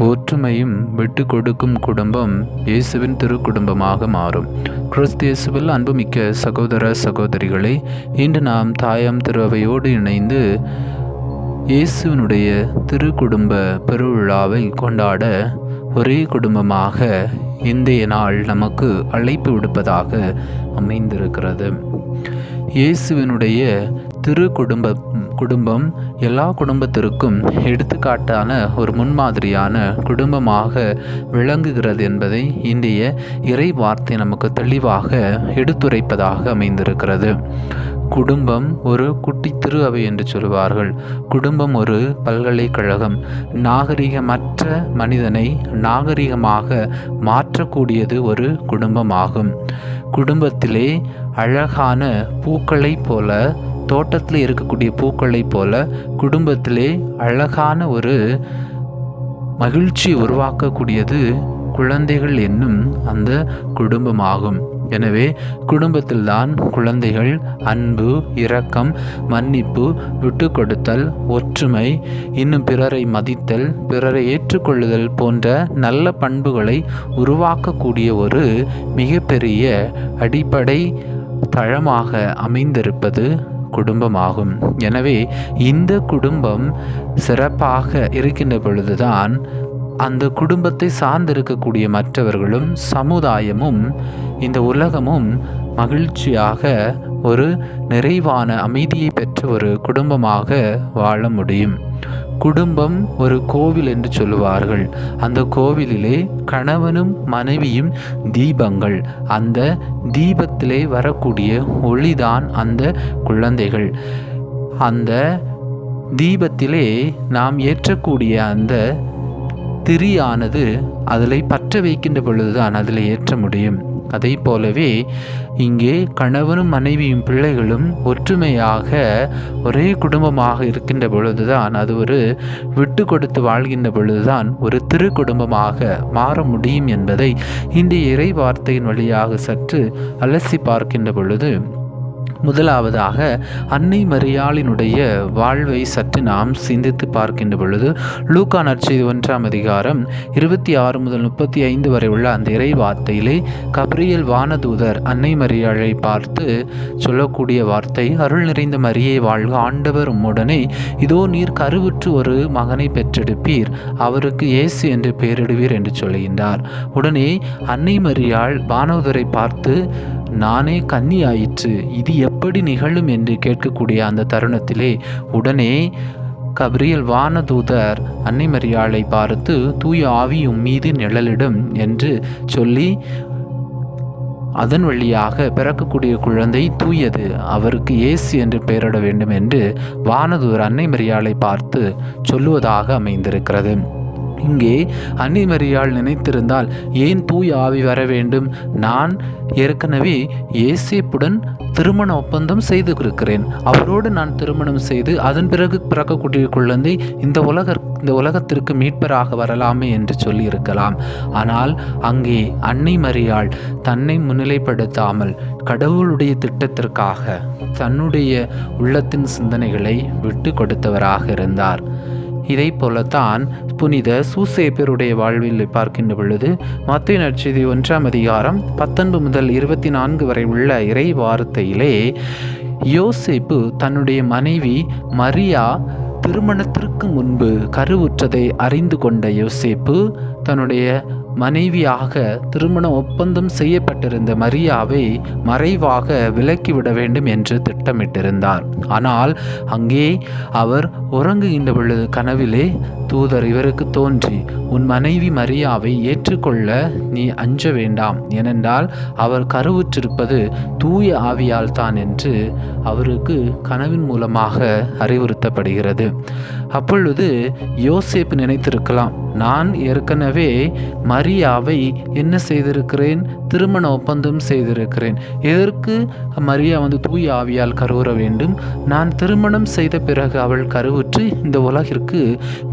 ஒற்றுமையும் விட்டு கொடுக்கும் குடும்பம் இயேசுவின் திருக்குடும்பமாக மாறும். கிறிஸ்து இயேசுவில் அன்புமிக்க சகோதர சகோதரிகளை, இன்று நாம் தாயாம் திருவையோடு இணைந்து இயேசுவினுடைய திருக்குடும்ப பெருவிழாவை கொண்டாட ஒரே குடும்பமாக இன்றைய நாள் நமக்கு அழைப்பு விடுப்பதாக அமைந்திருக்கிறது. இயேசுவினுடைய குடும்பம் எல்லா குடும்பத்திற்கும் எடுத்துக்காட்டான ஒரு முன்மாதிரியான குடும்பமாக விளங்குகிறது என்பதை இன்றைய இறை வார்த்தை நமக்கு தெளிவாக எடுத்துரைப்பதாக அமைந்திருக்கிறது. குடும்பம் ஒரு குட்டி திரு அவை என்று சொல்வார்கள். குடும்பம் ஒரு பல்கலைக்கழகம். நாகரிகமற்ற மனிதனை நாகரிகமாக மாற்றக்கூடியது ஒரு குடும்பமாகும். குடும்பத்திலே அழகான பூக்களைப் போல, தோட்டத்தில் இருக்கக்கூடிய பூக்களைப் போல குடும்பத்திலே அழகான ஒரு மகிழ்ச்சி உருவாக்கக்கூடியது குழந்தைகள் என்னும் அந்த குடும்பமாகும். எனவே குடும்பத்தில்தான் குழந்தைகள் அன்பு, இரக்கம், மன்னிப்பு, விட்டு கொடுத்தல், ஒற்றுமை, இன்னும் பிறரை மதித்தல், பிறரை ஏற்றுக்கொள்ளுதல் போன்ற நல்ல பண்புகளை உருவாக்கக்கூடிய ஒரு மிகப்பெரிய அடிப்படை தளமாக அமைந்திருப்பது குடும்பமாகும். எனவே இந்த குடும்பம் சிறப்பாக இருக்கின்ற பொழுதுதான் அந்த குடும்பத்தை சார்ந்திருக்கக்கூடிய மற்றவர்களும் சமுதாயமும் இந்த உலகமும் மகிழ்ச்சியாக ஒரு நிறைவான அமைதியை பெற்ற ஒரு குடும்பமாக வாழ முடியும். குடும்பம் ஒரு கோவில் என்று சொல்லுவார்கள். அந்த கோவிலிலே கணவனும் மனைவியும் தீபங்கள். அந்த தீபத்திலே வரக்கூடிய ஒளிதான் அந்த குழந்தைகள். அந்த தீபத்திலே நாம் ஏற்றக்கூடிய அந்த திரியானது அதில் பற்ற வைக்கின்ற பொழுதுதான் அதில் ஏற்ற முடியும். அதை போலவே இங்கே கணவனும் மனைவியும் பிள்ளைகளும் ஒற்றுமையாக ஒரே குடும்பமாக இருக்கின்ற பொழுதுதான், அது ஒரு விட்டு கொடுத்து வாழ்கின்ற பொழுதுதான் ஒரு திரு குடும்பமாக மாற முடியும் என்பதை இந்த இறை வார்த்தையின் வழியாக சற்று அலசி பார்க்கின்ற பொழுது, முதலாவதாக அன்னை மரியாளினுடைய வாழ்வை சற்று நாம் சிந்தித்து பார்க்கின்ற பொழுது, லூக்கா நற்செய்தி 1ஆம் அதிகாரம் 26 முதல் 35 வரை உள்ள அந்த இறை வார்த்தையிலே கபிரியேல் வானதூதர் அன்னை மரியாளை பார்த்து சொல்லக்கூடிய வார்த்தை, அருள் நிறைந்த மரியே வாழ்க, ஆண்டவர் உம்முடனே, இதோ நீர் கருவுற்று ஒரு மகனை பெற்றெடுப்பீர், அவருக்கு இயேசு என்று பெயரிடுவீர் என்று சொல்கின்றார். உடனே அன்னை மரியாள் வானதூதரை பார்த்து, நானே கன்னியாயிற்று, இது எப்படி நிகழும் என்று கேட்கக்கூடிய அந்த தருணத்திலே உடனே கபிரியேல் வானதூதர் அன்னை மரியாளை பார்த்து, தூய ஆவி உம் மீது நிழலிடும் என்று சொல்லி, அதன் வழியாக பிறக்கக்கூடிய குழந்தை தூயது, அவருக்கு இயேசு என்று பெயரிட வேண்டும் என்று வானதூதர் அன்னை மரியாளை பார்த்து சொல்லுவதாக அமைந்திருக்கிறது. இங்கே அன்னை மரியாள் நினைத்திருந்தால் ஏன் தூய ஆவி வர வேண்டும்? நான் ஏற்கனவே யோசேப்புடன் திருமண ஒப்பந்தம் செய்திருக்கிறேன், அவரோடு நான் திருமணம் செய்து அதன் பிறகு பிறக்கக்கூடிய குழந்தை இந்த உலகத்திற்கு மீட்பராக வரலாமே என்று சொல்லி இருக்கலாம். ஆனால் அங்கே அன்னை மரியாள் தன்னை முன்னிலைப்படுத்தாமல் கடவுளுடைய திட்டத்திற்காக தன்னுடைய உள்ளத்தின் சிந்தனைகளை விட்டு கொடுத்தவராக இருந்தார். இதை போலத்தான் புனித சூசேப்பருடைய வாழ்வில் பார்க்கின்ற பொழுது மத்தேயு நற்செய்தி 1ஆம் அதிகாரம் 19 முதல் 24 வரை உள்ள இறை வார்த்தையிலே, யோசேப்பு தன்னுடைய மனைவி மரியா திருமணத்திற்கு முன்பு கருவுற்றதை அறிந்து கொண்ட யோசேப்பு தன்னுடைய மனைவியாக திருமண ஒப்பந்தம் செய்யப்பட்டிருந்த மரியாவை மறைவாக விலக்கிவிட வேண்டும் என்று திட்டமிட்டிருந்தார். ஆனால் அங்கே அவர் உறங்குகின்ற பொழுது கனவிலே தூதர் இவருக்கு தோன்றி, உன் மனைவி மரியாவை ஏற்றுக்கொள்ள நீ அஞ்ச வேண்டாம், ஏனென்றால் அவர் கருவுற்றிருப்பது தூய ஆவியால் தான் என்று அவருக்கு கனவின் மூலமாக அறிவுறுத்தப்படுகிறது. அப்பொழுது யோசேப்பு நினைத்திருக்கலாம், நான் ஏற்கனவே மரியாவை என்ன செய்திருக்கிறேன்? திருமண ஒப்பந்தம் செய்திருக்கிறேன். எதற்கு மரியா தூய ஆவியால் கருவுற வேண்டும்? நான் திருமணம் செய்த பிறகு அவள் கருவுற்று இந்த உலகிற்கு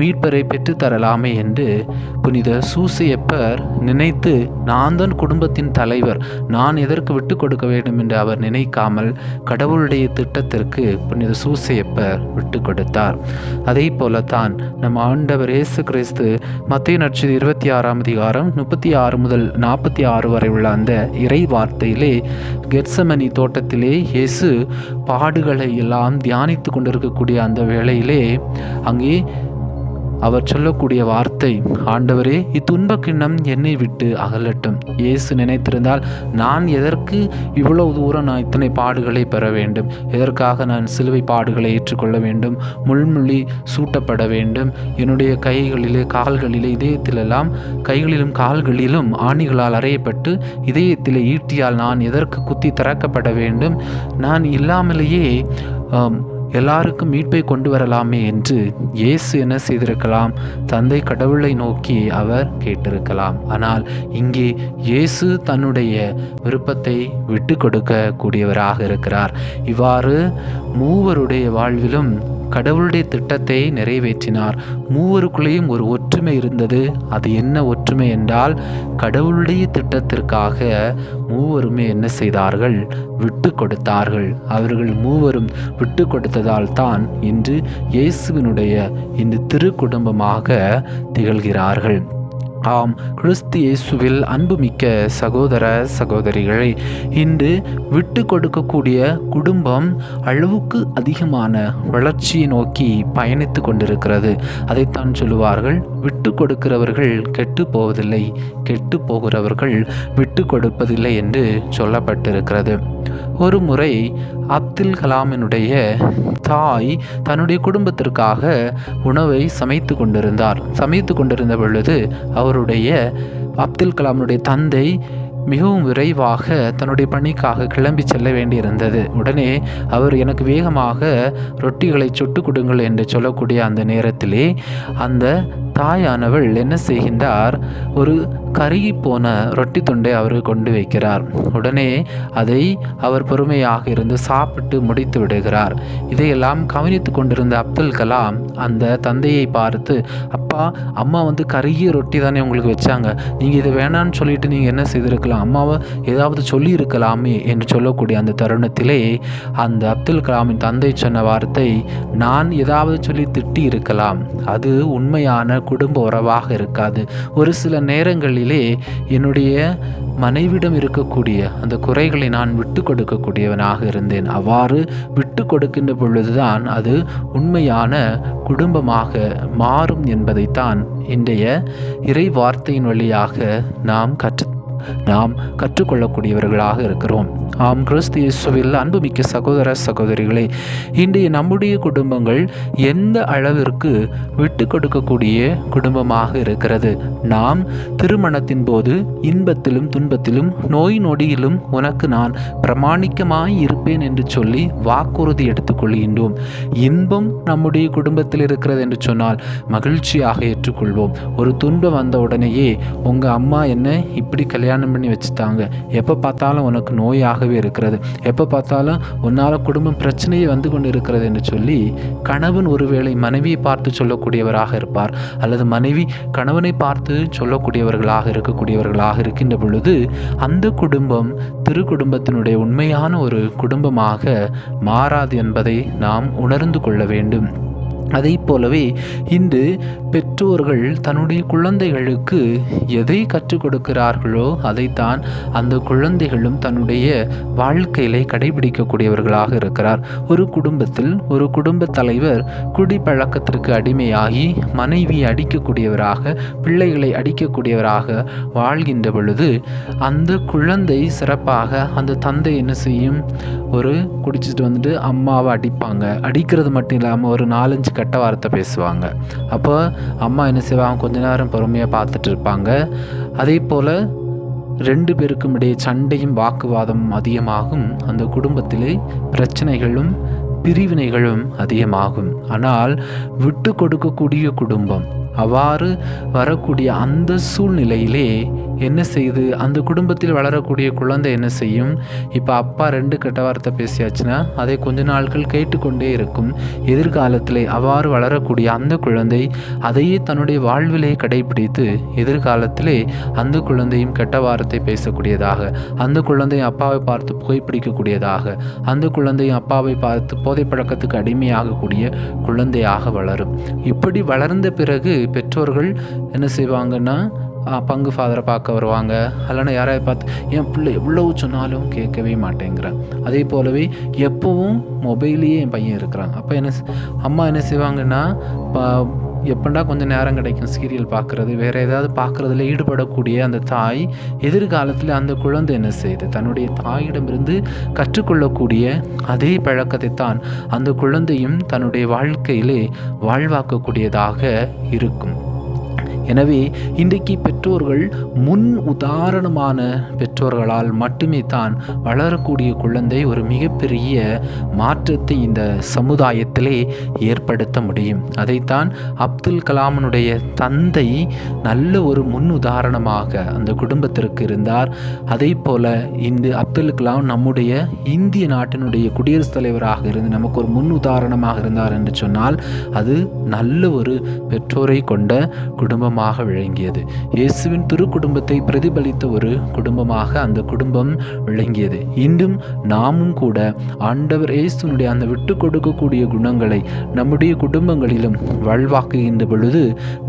மீட்பரை பெற்று தரலாமே என்று புனித சூசையப்பர் நினைத்து, நான் தான் குடும்பத்தின் தலைவர், நான் எதற்கு விட்டு கொடுக்க வேண்டும் என்று அவர் நினைக்காமல் கடவுளுடைய திட்டத்திற்கு புனித சூசையப்பர் விட்டு கொடுத்தார். அதே போலத்தான் நம் ஆண்டவர் இயேசு கிறிஸ்து மத்தேயு நற்செய்தி 26ஆம் அதிகாரம் 36 முதல் 46 வரை உள்ள அந்த இறை வார்த்தையிலே கெத்செமனி தோட்டத்திலே இயேசு பாடுகளை எல்லாம் தியானித்து கொண்டிருக்கக்கூடிய அந்த வேளையிலே அங்கே அவர் சொல்லக்கூடிய வார்த்தை, ஆண்டவரே, இத்துன்ப கிண்ணம் என்னை விட்டு அகலட்டும். இயேசு நினைத்திருந்தால், நான் எதற்கு இவ்வளவு தூரம் நான் இத்தனை பாடுகளை பெற வேண்டும், எதற்காக நான் சிலுவை பாடுகளை ஏற்றுக்கொள்ள வேண்டும், முள்முள்ளி சூட்டப்பட வேண்டும், என்னுடைய கைகளிலே கால்களிலே இதயத்திலெல்லாம் கைகளிலும் கால்களிலும் ஆணிகளால் அறையப்பட்டு இதயத்திலே ஈட்டியால் நான் எதற்கு குத்தி திறக்கப்பட வேண்டும், நான் இல்லாமலேயே எல்லாருக்கும் மீட்பை கொண்டு வரலாமே என்று இயேசு என்ன செய்திருக்கலாம்? தந்தை கடவுளை நோக்கி அவர் கேட்டிருக்கலாம். ஆனால் இங்கே இயேசு தன்னுடைய விருப்பத்தை விட்டு கொடுக்க கூடியவராக இருக்கிறார். இவ்வாறு மூவருடைய வாழ்விலும் கடவுளுடைய திட்டத்தை நிறைவேற்றினார். மூவருக்குள்ளேயும் ஒரு ஒற்றுமை இருந்தது. அது என்ன ஒற்றுமை என்றால், கடவுளுடைய திட்டத்திற்காக மூவருமே என்ன செய்தார்கள்? விட்டு கொடுத்தார்கள். அவர்கள் மூவரும் விட்டு கொடுத்ததால் தான் இன்று இயேசுவினுடைய இந்த திருக்குடும்பமாக திகழ்கிறார்கள். ஆம், கிறிஸ்து இயேசுவில் அன்புமிக்க சகோதர சகோதரிகளை, இன்று விட்டு கொடுக்கக்கூடிய குடும்பம் அளவுக்கு அதிகமான வளர்ச்சியை நோக்கி பயணித்து கொண்டிருக்கிறது. அதைத்தான் சொல்லுவார்கள், விட்டு கொடுக்கிறவர்கள் கெட்டு போவதில்லை, கெட்டு போகிறவர்கள் விட்டு கொடுப்பதில்லை என்று சொல்லப்பட்டிருக்கிறது. ஒரு முறை அப்துல் கலாமினுடைய தாய் தன்னுடைய குடும்பத்திற்காக உணவை சமைத்து கொண்டிருந்த பொழுது அவருடைய அப்துல் கலாமுடைய தந்தை மிகவும் விரைவாக தன்னுடைய பணிக்காக கிளம்பி செல்ல வேண்டியிருந்தது. உடனே அவர், எனக்கு வேகமாக ரொட்டிகளை சுட்டு கொடுங்கள் என்று சொல்லக்கூடிய அந்த நேரத்திலே அந்த தாயானவள் என்ன செய்கின்றார்? ஒரு கருகி போன ரொட்டி துண்டை அவர் கொண்டு வைக்கிறார். உடனே அதை அவர் பொறுமையாக இருந்து சாப்பிட்டு முடித்து விடுகிறார். இதையெல்லாம் கவனித்து கொண்டிருந்த அப்துல் கலாம் அந்த தந்தையை பார்த்து, அப்பா, அம்மா கருகிய ரொட்டி தானே உங்களுக்கு வச்சாங்க, நீங்கள் இதை வேணான்னு சொல்லிட்டு நீங்கள் என்ன செய்திருக்கலாம், அம்மாவை ஏதாவது சொல்லி இருக்கலாமே என்று சொல்லக்கூடிய அந்த தருணத்திலே அந்த அப்துல் கலாமின் தந்தை சொன்ன வார்த்தை, நான் ஏதாவது சொல்லி திட்டி இருக்கலாம், அது உண்மையான குடும்ப உறவாக இருக்காது. ஒரு சில நேரங்களிலே என்னுடைய மனைவிடம் இருக்கக்கூடிய அந்த குறைகளை நான் விட்டு கொடுக்கக்கூடியவனாக இருந்தேன். அவ்வாறு விட்டு கொடுக்கின்ற பொழுதுதான் அது உண்மையான குடும்பமாக மாறும் என்பதைத்தான் இன்றைய இறை வார்த்தையின் வழியாக நாம் கற்றுக்கொள்ளக்கூடியவர்களாக இருக்கிறோம். ஆம், கிறிஸ்து இயேசுவில் அன்புமிக்க சகோதர சகோதரிகளே, இன்றைய நம்முடைய குடும்பங்கள் எந்த அளவிற்கு விட்டு கொடுக்கக்கூடிய குடும்பமாக இருக்கிறது? நாம் திருமணத்தின் போது இன்பத்திலும் துன்பத்திலும் நோய் நொடியிலும் உனக்கு நான் பிரமாணிக்கமாய் இருப்பேன் என்று சொல்லி வாக்குறுதி எடுத்துக்கொள்கின்றோம். இன்பம் நம்முடைய குடும்பத்தில் இருக்கிறது என்று சொன்னால் மகிழ்ச்சியாக ஏற்றுக்கொள்வோம். ஒரு துன்பம் வந்த உடனேயே, உங்கள் அம்மா என்ன இப்படி கல்யாணம் பண்ணி வச்சுட்டாங்க, எப்போ பார்த்தாலும் உனக்கு நோயாகவே இருக்கிறது, எப்போ பார்த்தாலும் உன்னால் குடும்பம் பிரச்சனையே வந்து கொண்டு இருக்கிறது என்று சொல்லி கணவன் ஒருவேளை மனைவியை பார்த்து சொல்லக்கூடியவராக இருப்பார், அல்லது மனைவி கணவனை பார்த்து சொல்லக்கூடியவர்களாக இருக்கின்ற பொழுது அந்த குடும்பம் திரு குடும்பத்தினுடைய உண்மையான ஒரு குடும்பமாக மாறாது என்பதை நாம் உணர்ந்து கொள்ள வேண்டும். அதை போலவே இன்று பெற்றோர்கள் தன்னுடைய குழந்தைகளுக்கு எதை கற்றுக் கொடுக்கிறார்களோ அதைத்தான் அந்த குழந்தைகளும் தன்னுடைய வாழ்க்கையிலே கடைபிடிக்கக்கூடியவர்களாக இருக்கிறார். ஒரு குடும்பத்தில் ஒரு குடும்ப தலைவர் குடிப்பழக்கத்திற்கு அடிமையாகி மனைவியை அடிக்கக்கூடியவராக, பிள்ளைகளை அடிக்கக்கூடியவராக வாழ்கின்ற பொழுது அந்த குழந்தை சிறப்பாக அந்த தந்தை என்ன செய்யும்? ஒரு குடிச்சிட்டு அம்மாவை அடிப்பாங்க. அடிக்கிறது மட்டும் இல்லாமல் ஒரு 4-5 கெட்ட வார்த்தை பேசுவாங்க. அப்போ அம்மா என்ன செய்வாங்க? கொஞ்ச நேரம் பொறுமையாக பார்த்துட்டு இருப்பாங்க. அதே போல் 2 பேருக்கும் இடையே சண்டையும் வாக்குவாதமும் அதிகமாகும். அந்த குடும்பத்திலே பிரச்சனைகளும் பிரிவினைகளும் அதிகமாகும். ஆனால் விட்டு கொடுக்கக்கூடிய குடும்பம், அவ்வாறு வரக்கூடிய அந்த சூழ்நிலையிலே என்ன செய்யுது? அந்த குடும்பத்தில் வளரக்கூடிய குழந்தை என்ன செய்யும்? இப்போ அப்பா 2 கெட்ட வார்த்தை பேசியாச்சுன்னா அதை கொஞ்ச நாட்கள் கேட்டுக்கொண்டே இருக்கும். எதிர்காலத்திலே அவ்வாறு வளரக்கூடிய அந்த குழந்தை அதையே தன்னுடைய வாழ்விலே கடைபிடித்து எதிர்காலத்திலே அந்த குழந்தையும் கெட்ட வார்த்தை பேசக்கூடியதாக, அந்த குழந்தையும் அப்பாவை பார்த்து புகைப்பிடிக்கக்கூடியதாக, அந்த குழந்தையும் அப்பாவை பார்த்து போதை பழக்கத்துக்கு அடிமையாகக்கூடிய குழந்தையாக வளரும். இப்படி வளர்ந்த பிறகு பெற்றோர்கள் என்ன செய்வாங்கன்னா பங்கு ஃபாதரை பார்க்க வருவாங்க, இல்லைன்னா யாராவது பார்த்து என் பிள்ளை எவ்வளவு சொன்னாலும் கேட்கவே மாட்டேங்கிறேன். அதே போலவே எப்போவும் மொபைல்லையே என் பையன் இருக்கிறான். அப்போ அம்மா என்ன செய்வாங்கன்னா எப்படா கொஞ்சம் நேரம் கிடைக்கும் சீரியல் பார்க்குறது, வேறு ஏதாவது பார்க்குறதுல ஈடுபடக்கூடிய அந்த தாய் எதிர்காலத்தில் அந்த குழந்தை என்ன செய்யுது, தன்னுடைய தாயிடமிருந்து கற்றுக்கொள்ளக்கூடிய அதே பழக்கத்தை தான் அந்த குழந்தையும் தன்னுடைய வாழ்க்கையிலே வாழ்வாக்கக்கூடியதாக இருக்கும். எனவே இன்றைக்கு பெற்றோர்கள் முன் உதாரணமான பெற்றோர்களால் மட்டுமே தான் வளரக்கூடிய குழந்தை ஒரு மிகப்பெரிய மாற்றத்தை இந்த சமுதாயத்திலே ஏற்படுத்த முடியும். அதைத்தான் அப்துல் கலாமனுடைய தந்தை நல்ல ஒரு முன் உதாரணமாக அந்த குடும்பத்திற்கு இருந்தார். அதே போல இந்த அப்துல் கலாம் நம்முடைய இந்திய நாட்டினுடைய குடியரசுத் தலைவராக இருந்து நமக்கு ஒரு முன் உதாரணமாக இருந்தார் என்று சொன்னால் அது நல்ல ஒரு பெற்றோரை கொண்ட குடும்பமாக விளங்கியது. இயேசுவின் திரு குடும்பத்தை பிரதிபலித்த ஒரு குடும்பமாக அந்த குடும்பம் விளங்கியது. இன்றும் நாமும் கூட ஆண்டவர் இயேசுனுடைய அந்த விட்டு கொடுக்கக்கூடிய குணங்களை நம்முடைய குடும்பங்களிலும் வாழ்வாக்குகின்ற பொழுது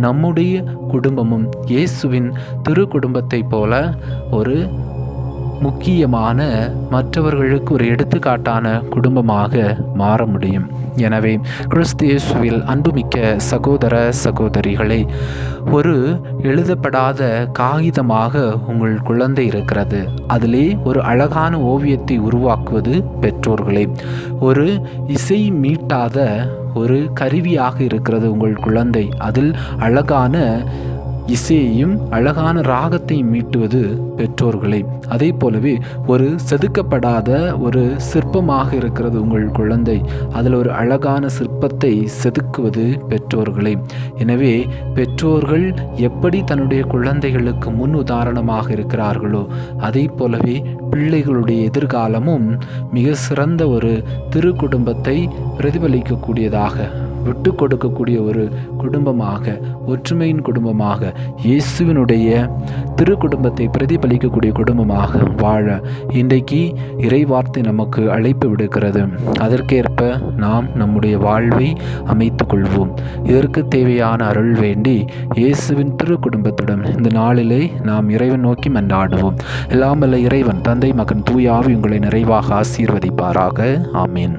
நம்முடைய குடும்பமும் இயேசுவின் திரு குடும்பத்தை போல ஒரு முக்கியமான மற்றவர்களுக்கு ஒரு எடுத்துக்காட்டான குடும்பமாக மாற முடியும். எனவே கிறிஸ்து இயேசுவில் அன்புமிக்க சகோதர சகோதரிகளே, ஒரு எழுதப்படாத காகிதமாக உங்கள் குழந்தை இருக்கிறது. அதிலே ஒரு அழகான ஓவியத்தை உருவாக்குவது பெற்றோர்களே. ஒரு இசை மீட்டாத ஒரு கருவியாக இருக்கிறது உங்கள் குழந்தை. அதில் அழகான இசையையும் அழகான ராகத்தையும் மீட்டுவது பெற்றோர்களே. அதே போலவே ஒரு செதுக்கப்படாத ஒரு சிற்பமாக இருக்கிறது உங்கள் குழந்தை. அதில் ஒரு அழகான சிற்பத்தை செதுக்குவது பெற்றோர்களே. எனவே பெற்றோர்கள் எப்படி தன்னுடைய குழந்தைகளுக்கு முன் உதாரணமாக இருக்கிறார்களோ அதே போலவே பிள்ளைகளுடைய எதிர்காலமும் மிக சிறந்த ஒரு திரு குடும்பத்தை பிரதிபலிக்கக்கூடியதாக, விட்டு கொடுக்கக்கூடிய ஒரு குடும்பமாக, ஒற்றுமையின் குடும்பமாக, இயேசுவினுடைய திரு குடும்பத்தை பிரதிபலிக்கக்கூடிய குடும்பமாக வாழ இன்றைக்கு இறைவார்த்தை நமக்கு அழைப்பு விடுக்கிறது. அதற்கேற்ப நாம் நம்முடைய வாழ்வை அமைத்துக் கொள்வோம். இதற்கு தேவையான அருள் வேண்டி இயேசுவின் திரு குடும்பத்துடன் இந்த நாளிலே நாம் இறைவன் நோக்கி மன்றாடுவோம். எல்லாம் வல்ல இறைவன் தந்தை, மகன், தூய ஆவி உங்களை நிறைவாக ஆசீர்வதிப்பாராக. ஆமீன்.